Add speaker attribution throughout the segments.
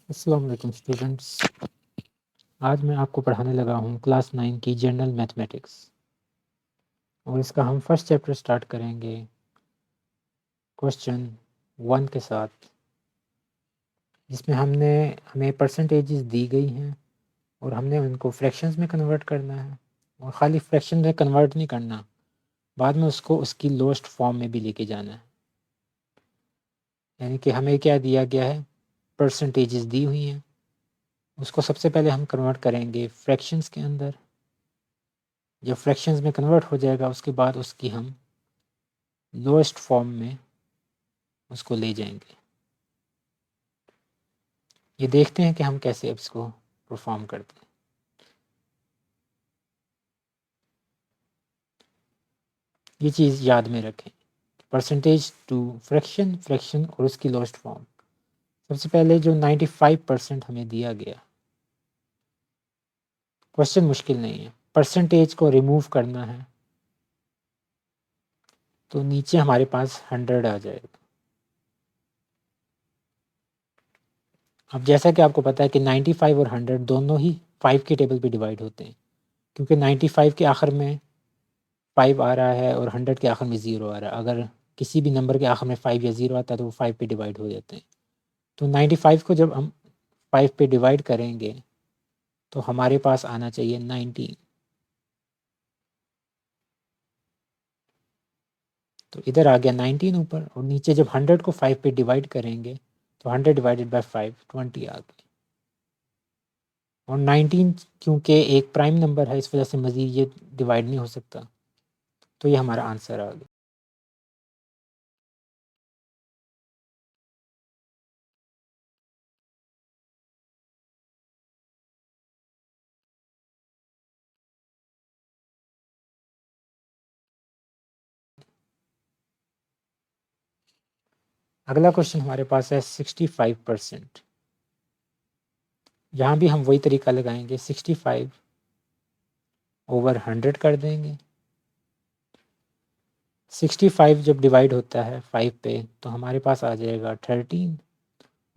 Speaker 1: अस्सलाम वालेकुम स्टूडेंट्स। आज मैं आपको पढ़ाने लगा हूँ क्लास 9 की जनरल मैथमेटिक्स और इसका हम फर्स्ट चैप्टर स्टार्ट करेंगे क्वेश्चन 1 के साथ, जिसमें हमें परसेंटेजेस दी गई हैं और हमने उनको फ्रैक्शंस में कन्वर्ट करना है। और ख़ाली फ्रैक्शन में कन्वर्ट नहीं करना, बाद में उसको उसकी लोएस्ट फॉर्म में भी लेके जाना है। यानी कि हमें क्या दिया गया है, परसेंटेजेस दी हुई हैं, उसको सबसे पहले हम कन्वर्ट करेंगे फ्रैक्शंस के अंदर। जब फ्रैक्शंस में कन्वर्ट हो जाएगा उसके बाद उसकी हम लोएस्ट फॉर्म में उसको ले जाएंगे। ये देखते हैं कि हम कैसे इसको परफॉर्म करते हैं। ये चीज़ याद में रखें, परसेंटेज टू फ्रैक्शन, फ्रैक्शन और उसकी लोएस्ट फॉर्म। सबसे पहले जो 95% हमें दिया गया, क्वेश्चन मुश्किल नहीं है, परसेंटेज को रिमूव करना है तो नीचे हमारे पास 100 आ जाएगा। अब जैसा कि आपको पता है कि 95 और 100 दोनों ही 5 के टेबल पे डिवाइड होते हैं, क्योंकि 95 के आखिर में 5 आ रहा है और 100 के आखिर में 0 आ रहा है। अगर किसी भी नंबर के आखिर में 5 या 0 आता है तो वो 5 पे डिवाइड हो जाते हैं। तो 95 को जब हम 5 पे डिवाइड करेंगे तो हमारे पास आना चाहिए 19। तो इधर आ गया 19 ऊपर, और नीचे जब 100 को 5 पे डिवाइड करेंगे तो 100 डिवाइडेड बाय 5 20 आ गया। और 19 क्योंकि एक प्राइम नंबर है, इस वजह से मज़ीद ये डिवाइड नहीं हो सकता, तो ये हमारा आंसर आ गया। अगला क्वेश्चन हमारे पास है 65%। यहाँ भी हम वही तरीका लगाएंगे, 65 ओवर 100 कर देंगे। 65 जब डिवाइड होता है 5 पे तो हमारे पास आ जाएगा 13,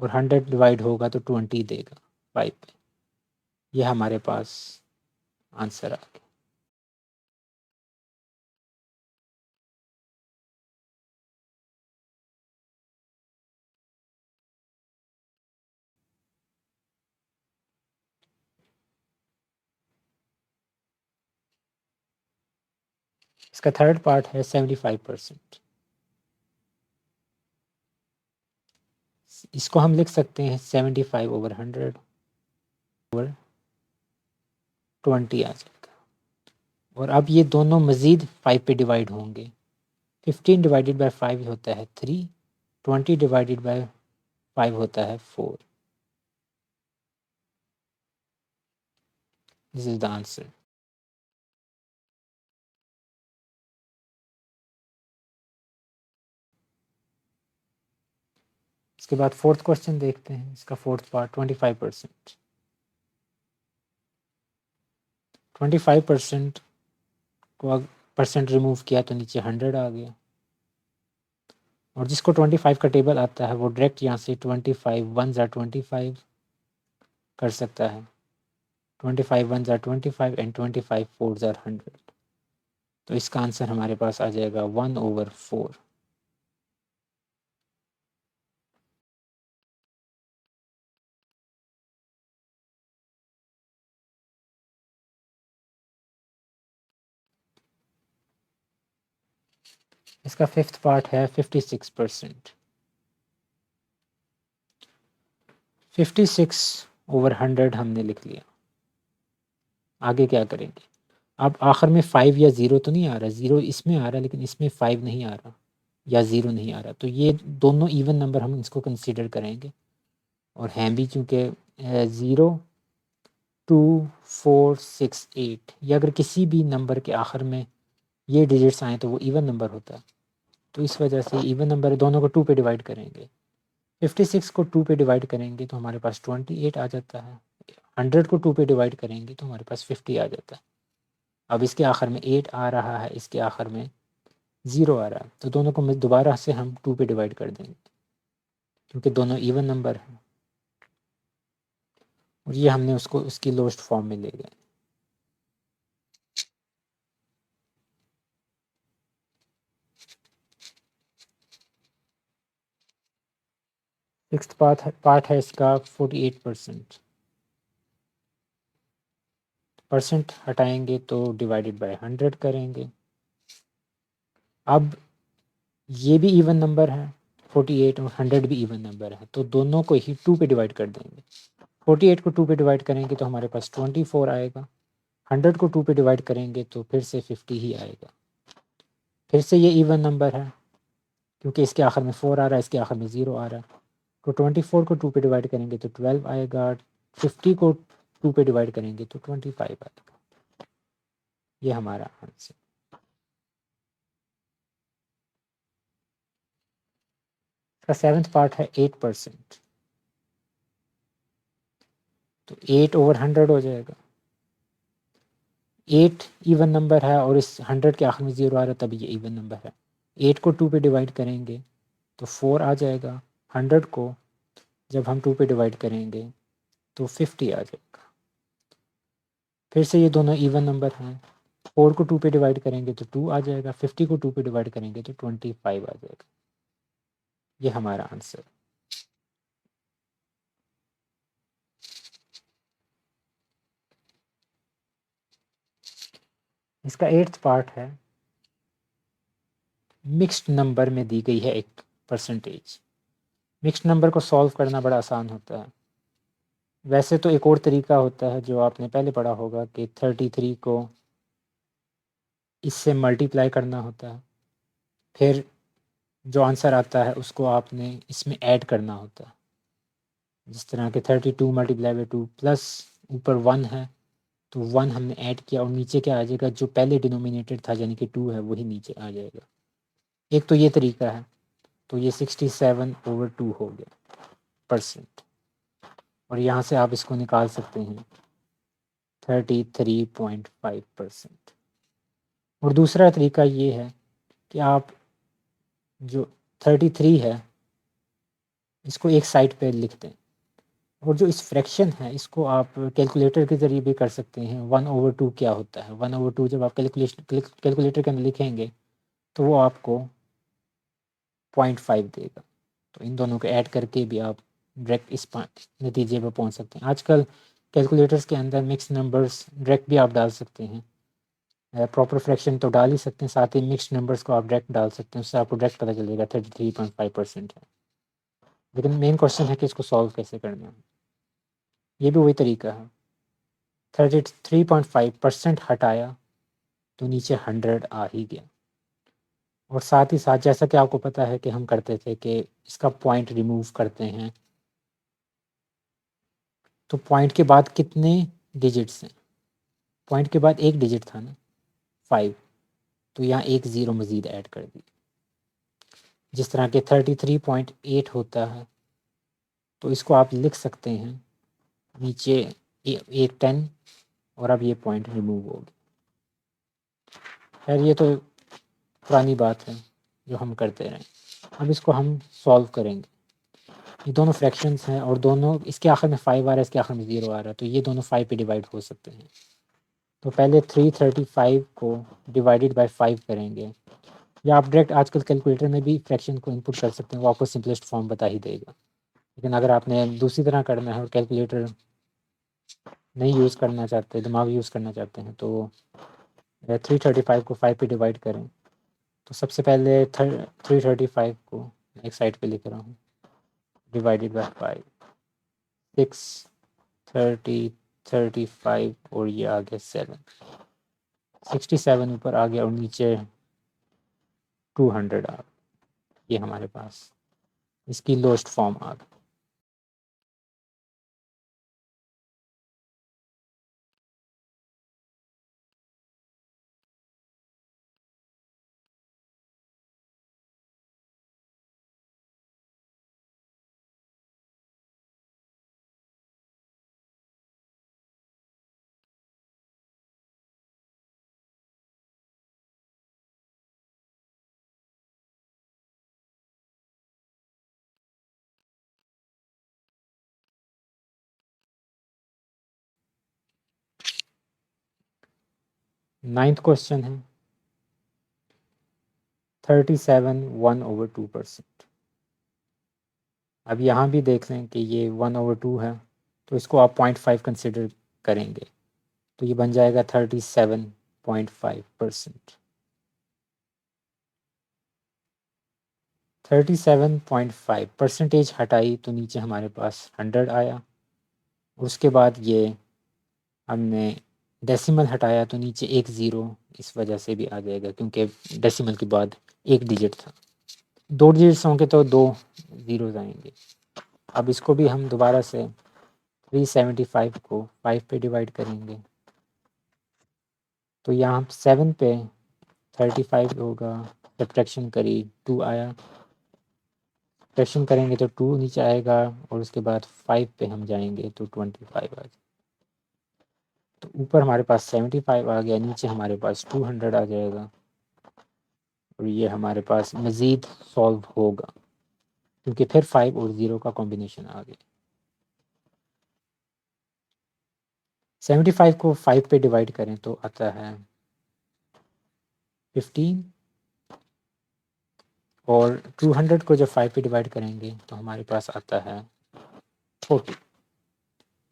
Speaker 1: और 100 डिवाइड होगा तो 20 देगा 5 पे। यह हमारे पास आंसर आ गया। इसका थर्ड पार्ट है 75%। इसको हम लिख सकते हैं 75 ओवर 100 ओवर 20 आ जाएगा। और अब ये दोनों मज़ीद 5 पे डिवाइड होंगे। 15 डिवाइडेड बाय 5 होता है 3, 20 डिवाइडेड बाय 5 होता है 4। This is the answer. इसके बाद फोर्थ क्वेश्चन देखते हैं। इसका फोर्थ पार्ट 25%। 25% को परसेंट रिमूव किया तो नीचे 100 आ गया। और जिसको 25 का टेबल आता है वो डायरेक्ट यहाँ से 25 1 ज़ा 25 कर सकता है। 25 1 ज़ा 25 एंड 25 4 ज़ा 100। तो इसका आंसर हमारे पास आ जाएगा 1 ओवर 4। इसका फिफ्थ पार्ट है 56%। 56 ओवर 100 हमने लिख लिया। आगे क्या करेंगे? अब आखिर में 5 या 0 तो नहीं आ रहा, 0 इसमें आ रहा है लेकिन इसमें 5 नहीं आ रहा या 0 नहीं आ रहा, तो ये दोनों इवन नंबर हम इसको कंसीडर करेंगे। और हैं भी चूँकि 0 2 4 6 8, या अगर किसी भी नंबर के आखिर में ये डिजिट्स आएँ तो वो इवन नंबर होता है। तो इस वजह से इवन नंबर दोनों को 2 पे डिवाइड करेंगे। 56 को 2 पे डिवाइड करेंगे तो हमारे पास 28 आ जाता है। 100 को 2 पे डिवाइड करेंगे तो हमारे पास 50 आ जाता है। अब इसके आखिर में 8 आ रहा है, इसके आखिर में 0 आ रहा है, तो दोनों को दोबारा से हम 2 पे डिवाइड कर देंगे क्योंकि दोनों इवन नंबर हैं। और ये हमने उसको उसकी लोएस्ट फॉर्म में ले गए। सिक्स्थ पार्ट है इसका 48%। परसेंट हटाएंगे तो डिवाइडेड बाय 100 करेंगे। अब ये भी इवन नंबर है, 48 और 100 भी इवन नंबर है, तो दोनों को ही 2 पे डिवाइड कर देंगे। 48 को 2 पे डिवाइड करेंगे तो हमारे पास 24 आएगा। 100 को 2 पे डिवाइड करेंगे तो फिर से 50 ही आएगा। फिर से ये इवन नंबर है क्योंकि इसके आखिर में 4 आ रहा है, इसके आखिर में 0 आ रहा है। तो 24 को 2 पे डिवाइड करेंगे तो 12 आएगा। 50 को 2 पे डिवाइड करेंगे तो 25 आएगा। ये हमारा आंसर। इसका 7th पार्ट है 8%। तो 8 ओवर 100 हो जाएगा। 8 इवन नंबर है और इस 100 के आखिर में 0 आ रहा है, तभी ये इवन नंबर है। 8 को 2 पे डिवाइड करेंगे तो 4 आ जाएगा। 100 को जब हम 2 पे डिवाइड करेंगे तो 50 आ जाएगा। फिर से ये दोनों इवन नंबर हैं। 4 को 2 पे डिवाइड करेंगे तो 2 आ जाएगा। 50 को 2 पे डिवाइड करेंगे तो 25 आ जाएगा। ये हमारा आंसर। इसका 8th पार्ट है, मिक्स्ड नंबर में दी गई है एक परसेंटेज। मिक्स्ड नंबर को सॉल्व करना बड़ा आसान होता है। वैसे तो एक और तरीका होता है जो आपने पहले पढ़ा होगा कि 33 को इससे मल्टीप्लाई करना होता है, फिर जो आंसर आता है उसको आपने इसमें ऐड करना होता है। जिस तरह के 32 मल्टीप्लाई बाई 2 प्लस ऊपर 1 है तो 1 हमने ऐड किया और नीचे क्या आ जाएगा, जो पहले डिनोमिनेटर था यानी कि 2 है वही नीचे आ जाएगा। एक तो ये तरीका है। तो ये 67/2 हो गया परसेंट, और यहाँ से आप इसको निकाल सकते हैं 33.5%। और दूसरा तरीका ये है कि आप जो 33 है इसको एक साइड पे लिख दें, और जो इस फ्रैक्शन है इसको आप कैलकुलेटर के ज़रिए भी कर सकते हैं। 1/2 क्या होता है? 1/2 जब आप कैलकुलेटर के अंदर लिखेंगे तो वो आपको 0.5 देगा। तो इन दोनों को ऐड करके भी आप डायरेक्ट इस नतीजे पर पहुंच सकते हैं। आजकल कैलकुलेटर्स के अंदर मिक्स नंबर्स डायरेक्ट भी आप डाल सकते हैं। प्रॉपर फ्रैक्शन तो डाल ही सकते हैं, साथ ही मिक्स नंबर्स को आप डायरेक्ट डाल सकते हैं, उससे आपको डायरेक्ट पता चलेगा 33.5% है। लेकिन मेन क्वेश्चन है कि इसको सॉल्व कैसे करना है। ये भी वही तरीका है। 33.5% हटाया तो नीचे 100 आ ही गया। और साथ ही साथ जैसा कि आपको पता है कि हम करते थे कि इसका पॉइंट रिमूव करते हैं, तो पॉइंट के बाद कितने डिजिट्स हैं? पॉइंट के बाद एक डिजिट था ना, 5, तो यहाँ एक ज़ीरो मज़ीद ऐड कर दी। जिस तरह के 33.8 होता है तो इसको आप लिख सकते हैं नीचे एक 10, और अब ये पॉइंट रिमूव हो गया। खैर ये तो पुरानी बात है जो हम करते रहें। अब इसको हम सॉल्व करेंगे। ये दोनों फ्रैक्शंस हैं और दोनों, इसके आखिर में 5 आ रहा है, इसके आखिर में 0 आ रहा है, तो ये दोनों 5 पे डिवाइड हो सकते हैं। तो पहले 335 को डिवाइडेड बाय 5 करेंगे, या आप डायरेक्ट आजकल कैलकुलेटर में भी फ्रैक्शन को इनपुट कर सकते हैं, वो आपको सिंपलेस्ट फॉर्म बता ही देगा। लेकिन अगर आपने दूसरी तरह करना है और कैलकुलेटर नहीं यूज़ करना चाहते, दिमाग यूज़ करना चाहते हैं, तो 335 को 5 पे डिवाइड करें। तो सबसे पहले 335 को एक साइड पे लिख रहा हूँ, डिवाइडेड बाय 5, 6, 30, 35 और ये आ गया 7, 67 ऊपर आ गया और नीचे 200 आ गया। ये हमारे पास इसकी लोएस्ट फॉर्म आ गई। 9th क्वेश्चन है 37 1/2%। अब यहाँ भी देख लें कि ये 1/2 है, तो इसको आप 0.5 कंसिडर करेंगे, तो ये बन जाएगा 37.5%। 37.5 परसेंटेज हटाई तो नीचे हमारे पास 100 आया। उसके बाद ये हमने डेसिमल हटाया तो नीचे एक ज़ीरो इस वजह से भी आ जाएगा, क्योंकि डेसिमल के बाद एक डिजिट था। 2 डिजिट्स होंगे तो 2 ज़ीरोज़ आएंगे। अब इसको भी हम दोबारा से 375 को 5 पे डिवाइड करेंगे, तो यहाँ 7 पे 35 होगा, सब्ट्रैक्शन करी 2 आया, सब्ट्रैक्शन करेंगे तो 2 नीचे आएगा, और उसके बाद 5 पे हम जाएंगे तो 25 आ जाएगा। तो ऊपर हमारे पास 75 आ गया, नीचे हमारे पास 200 आ जाएगा, और ये हमारे पास मज़ीद सॉल्व होगा, क्योंकि फिर 5 और 0 का कॉम्बिनेशन आ गया। 75 को 5 पे डिवाइड करें तो आता है 15, और 200 को जब 5 पे डिवाइड करेंगे तो हमारे पास आता है 40।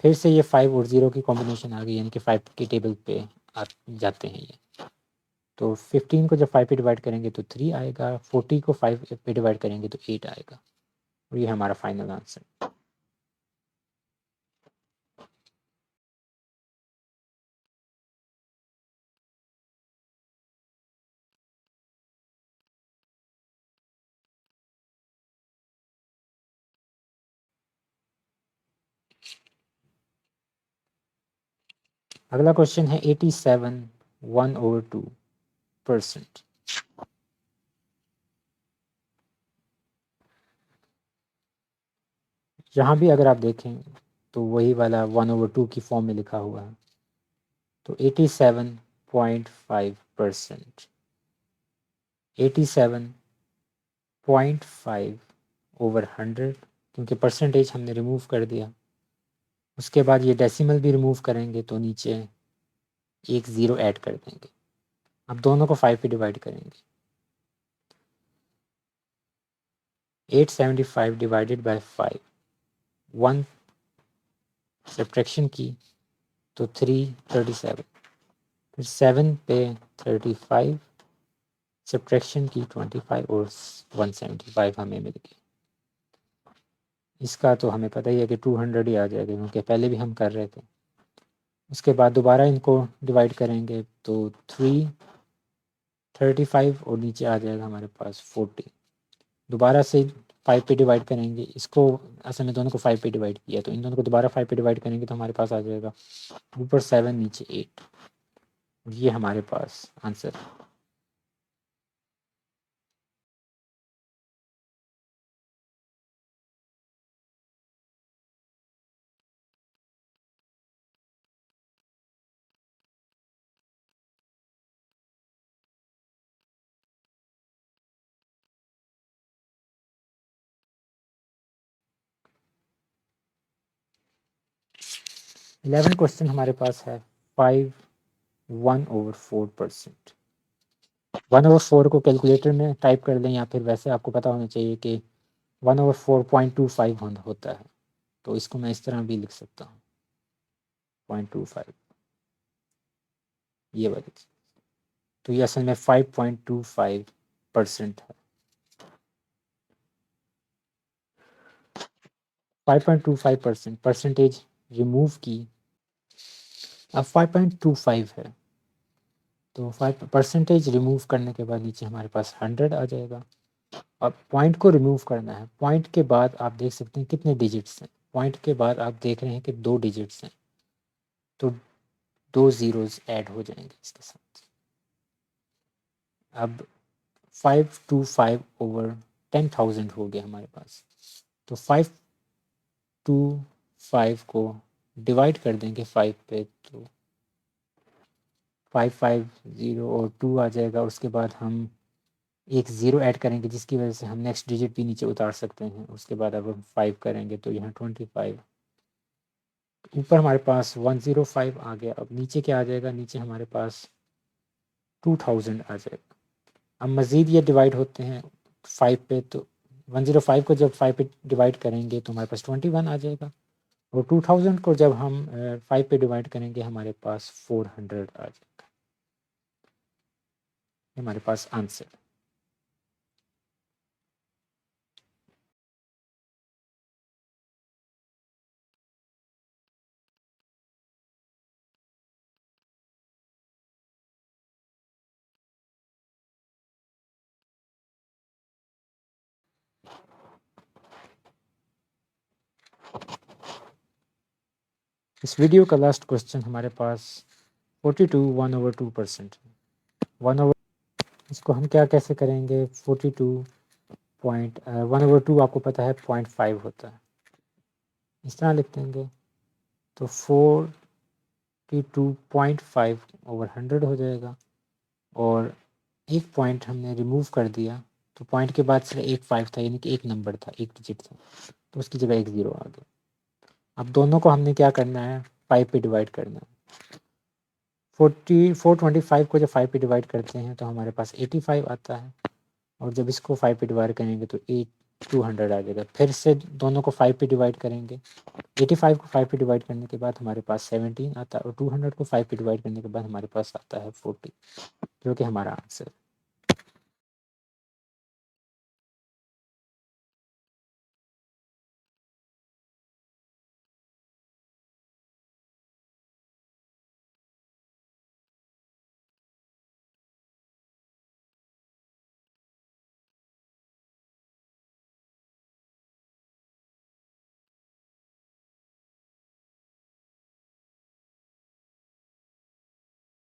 Speaker 1: फिर से ये 5 और 0 की कॉम्बिनेशन आ गई, यानी कि 5 के टेबल पे आ जाते हैं ये। तो 15 को जब 5 पे डिवाइड करेंगे तो 3 आएगा, 40 को 5 पे डिवाइड करेंगे तो 8 आएगा, और ये हमारा फाइनल आंसर। अगला क्वेश्चन है 87 1/2%। यहाँ भी अगर आप देखें तो वही वाला 1/2 की फॉर्म में लिखा हुआ है, तो 87.5%, 87.5/100, क्योंकि परसेंटेज हमने रिमूव कर दिया। उसके बाद ये डेसिमल भी रिमूव करेंगे तो नीचे एक ज़ीरो ऐड कर देंगे। अब दोनों को 5 पे डिवाइड करेंगे, 875 डिवाइडेड बाय 5, 1 सब्ट्रैक्शन की तो 337, फिर 7 पे 35, सब्ट्रैक्शन की 25, और 175 हमें मिल गई। इसका तो हमें पता ही है कि 200 ही आ जाएगा, क्योंकि पहले भी हम कर रहे थे। उसके बाद दोबारा इनको डिवाइड करेंगे तो 335, और नीचे आ जाएगा हमारे पास 40। दोबारा से 5 पे डिवाइड करेंगे, इसको असल में दोनों को 5 पे डिवाइड किया, तो इन दोनों को दोबारा 5 पे डिवाइड करेंगे तो हमारे पास आ जाएगा ऊपर 7 नीचे 8। ये हमारे पास आंसर है। इलेवन क्वेश्चन हमारे पास है 5 1/4%। 1/4 को कैलकुलेटर में टाइप कर लें, या फिर वैसे आपको पता होना चाहिए कि 1/4.25 होता है, तो इसको मैं इस तरह भी लिख सकता हूँ 0.25, ये वाली चीज़। तो ये असल में 5.25% है। 5.25% परसेंटेज रिमूव की, अब 5.25 है, तो 5 परसेंटेज रिमूव करने के बाद नीचे हमारे पास 100 आ जाएगा। अब पॉइंट को रिमूव करना है, पॉइंट के बाद आप देख सकते हैं कितने डिजिट्स हैं। पॉइंट के बाद आप देख रहे हैं कि 2 डिजिट्स हैं, तो 2 ज़ीरोज़ ऐड हो जाएंगे इसके साथ। अब 525/10,000 हो गया हमारे पास, तो 525 को डिवाइड कर देंगे 5 पे, तो 550 और 2 आ जाएगा। उसके बाद हम एक ज़ीरो ऐड करेंगे, जिसकी वजह से हम नेक्स्ट डिजिट भी नीचे उतार सकते हैं। उसके बाद अब हम 5 करेंगे तो यहाँ 25, ऊपर हमारे पास 105 आ गया। अब नीचे क्या आ जाएगा, नीचे हमारे पास 2000 आ जाएगा। अब मज़ीद ये डिवाइड होते हैं 5 पे, तो 105 को जब 5 पे डिवाइड करेंगे तो हमारे पास 21 आ जाएगा, और 2000 को जब हम 5 पे डिवाइड करेंगे हमारे पास 400 आ जाएगा। हमारे पास आंसर। इस वीडियो का लास्ट क्वेश्चन हमारे पास 42 1/2%। 1/, इसको हम क्या कैसे करेंगे, 1/2 आपको पता है 0.5 होता है, इस तरह लिख देंगे तो 42.5/100 हो जाएगा, और एक पॉइंट हमने रिमूव कर दिया तो पॉइंट के बाद सिर्फ एक 5 था, यानी कि एक नंबर था, एक डिजिट था, तो उसकी जगह एक 0 आ गया। अब दोनों को हमने क्या करना है, 5 पे डिवाइड करना है। 425 को जब 5 पे डिवाइड करते हैं तो हमारे पास 85 आता है, और जब इसको 5 पे डिवाइड करेंगे तो 200 आ जाएगा। फिर से दोनों को 5 पे डिवाइड करेंगे, 85 को 5 पे डिवाइड करने के बाद हमारे पास 17 आता है, और 200 को 5 पे डिवाइड करने के बाद हमारे पास आता है 40, जो कि हमारा आंसर है।